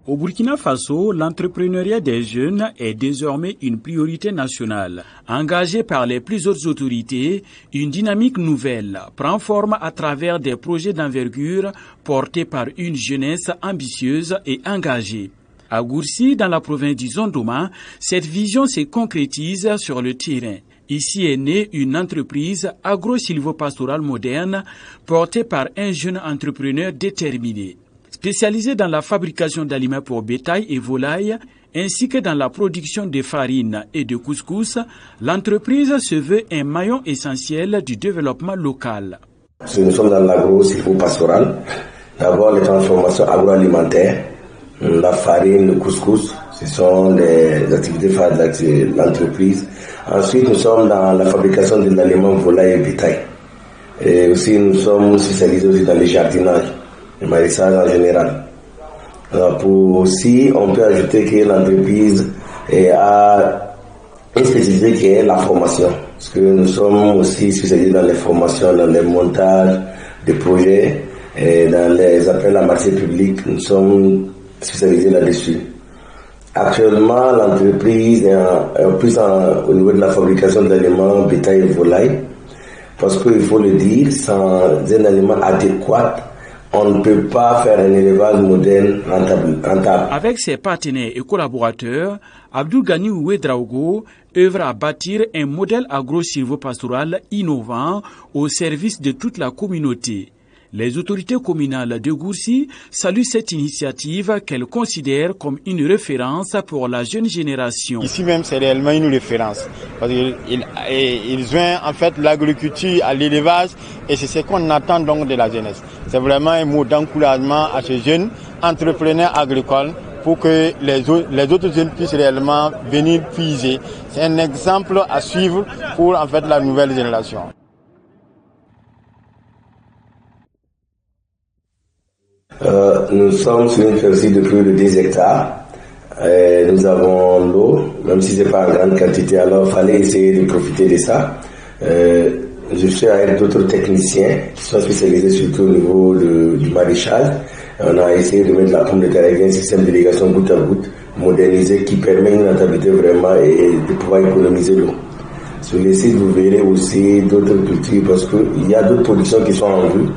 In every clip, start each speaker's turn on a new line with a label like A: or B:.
A: Au Burkina Faso, l'entrepreneuriat des jeunes est désormais une priorité nationale. Engagée par les plus hautes autorités, une dynamique nouvelle prend forme à travers des projets d'envergure portés par une jeunesse ambitieuse et engagée. À Gourcy, dans la province du Zondoma, cette vision se concrétise sur le terrain. Ici est née une entreprise agro-silvopastorale moderne portée par un jeune entrepreneur déterminé. Spécialisée dans la fabrication d'aliments pour bétail et volailles, ainsi que dans la production de farine et de couscous, l'entreprise se veut un maillon essentiel du développement local.
B: Nous sommes dans l'agro-silvopastorale. D'abord, les transformations agroalimentaires, la farine, le couscous, ce sont les activités phares de l'entreprise. Ensuite, nous sommes dans la fabrication de l'aliments volailles et bétail. Et aussi, nous sommes spécialisés aussi dans le jardinage. Le maraîchage en général. Aussi, on peut ajouter que l'entreprise a une spécificité qui est la formation. Parce que nous sommes aussi spécialisés dans les formations, dans les montages de projets, et dans les appels à marché public. Nous sommes spécialisés là-dessus. Actuellement, l'entreprise est plus au niveau de la fabrication d'aliments, bétail et volailles. Parce qu'il faut le dire, sans un aliment adéquat, on ne peut pas faire un élevage moderne rentable.
A: Avec ses partenaires et collaborateurs, Abdou Ghani Ouedraogo œuvre à bâtir un modèle agro-silvopastoral innovant au service de toute la communauté. Les autorités communales de Gourcy saluent cette initiative qu'elles considèrent comme une référence pour la jeune génération.
C: Ici même, c'est réellement une référence. Parce qu'ils joignent en fait l'agriculture à l'élevage et c'est ce qu'on attend donc de la jeunesse. C'est vraiment un mot d'encouragement à ces jeunes entrepreneurs agricoles pour que les autres jeunes puissent réellement venir puiser. C'est un exemple à suivre pour en fait la nouvelle génération.
B: Nous sommes sur une superficie de plus de 10 hectares. Nous avons l'eau, même si ce n'est pas en grande quantité, alors il fallait essayer de profiter de ça. Je suis avec d'autres techniciens qui sont spécialisés surtout au niveau du maraîchage. On a essayé de mettre la pomme de terre avec un système d'irrigation goutte à goutte modernisé qui permet une rentabilité vraiment et de pouvoir économiser l'eau. Sur les sites, vous verrez aussi d'autres cultures parce qu'il y a d'autres productions qui sont en vue,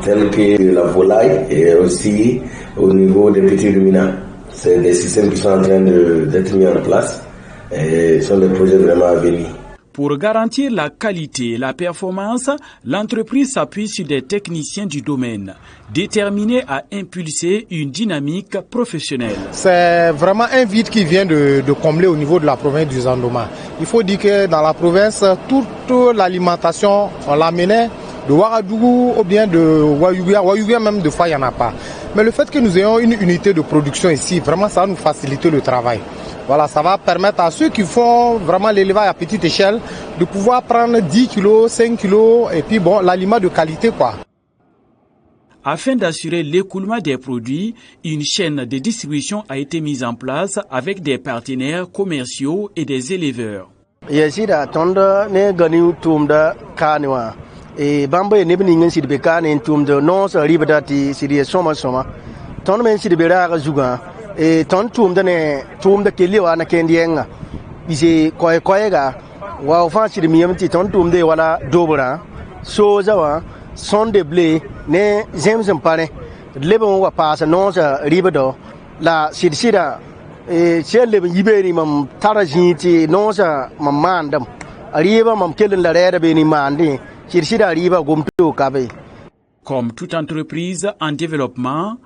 B: telles que la volaille et aussi au niveau des petits ruminants. C'est des systèmes qui sont en train d'être mis en place et ce sont des projets vraiment à venir.
A: Pour garantir la qualité et la performance, l'entreprise s'appuie sur des techniciens du domaine, déterminés à impulser une dynamique professionnelle.
D: C'est vraiment un vide qui vient de combler au niveau de la province du Zandoma. Il faut dire que dans la province, toute l'alimentation, on l'amenait de Ouagadougou ou bien de Ouayouia. Ouayouia même, de fois, il n'y en a pas. Mais le fait que nous ayons une unité de production ici, vraiment, ça va nous faciliter le travail. Voilà, ça va permettre à ceux qui font vraiment l'élevage à petite échelle de pouvoir prendre 10 kilos, 5 kilos et puis bon, l'aliment de qualité quoi.
A: Afin d'assurer l'écoulement des produits, une chaîne de distribution a été mise en place avec des partenaires commerciaux et des éleveurs.
E: Et ton toum de kelio na kendienga bise koyega wa ofansi de miyamti ton toum de wala dobra so zawa son de blé ne zemzem pare lebon wa pasa non sa ribedo la sidsida e chelle yibeni mam tarajiti non sa mamandam ariba mam kelen la rere beni mandi sidsida ariba gomto kabe.
A: Comme toute entreprise en développement,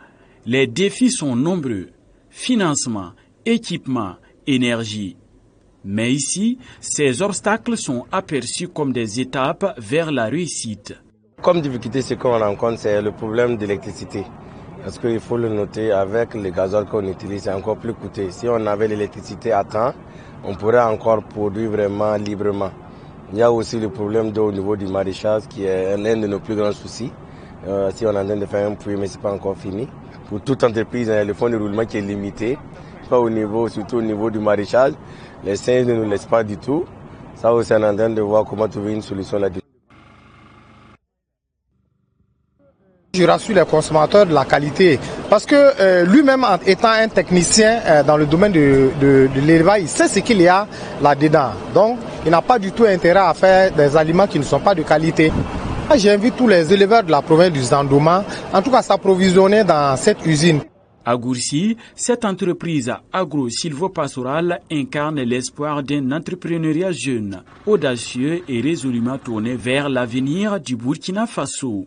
A: les défis sont nombreux. Financement, équipement, énergie. Mais ici, ces obstacles sont aperçus comme des étapes vers la réussite.
F: Comme difficulté, ce qu'on rencontre, c'est le problème d'électricité. Parce qu'il faut le noter, avec le gazole qu'on utilise, c'est encore plus coûteux. Si on avait l'électricité à temps, on pourrait encore produire vraiment librement. Il y a aussi le problème d'eau au niveau du maraîchage, qui est un de nos plus grands soucis. Si on est en train de faire un puits, mais ce n'est pas encore fini. Pour toute entreprise, le fonds de roulement qui est limité, pas au niveau, surtout au niveau du maraîchage. Les singes ne nous laissent pas du tout. Ça aussi, on est en train de voir comment trouver une solution là-dessus.
D: Je rassure les consommateurs de la qualité parce que lui-même étant un technicien dans le domaine de l'élevage, il sait ce qu'il y a là-dedans. Donc il n'a pas du tout intérêt à faire des aliments qui ne sont pas de qualité. J'invite tous les éleveurs de la province du Zandoma, en tout cas, à s'approvisionner dans cette usine.
A: À Gourcy, cette entreprise agro-silvopastorale incarne l'espoir d'un entrepreneuriat jeune, audacieux et résolument tourné vers l'avenir du Burkina Faso.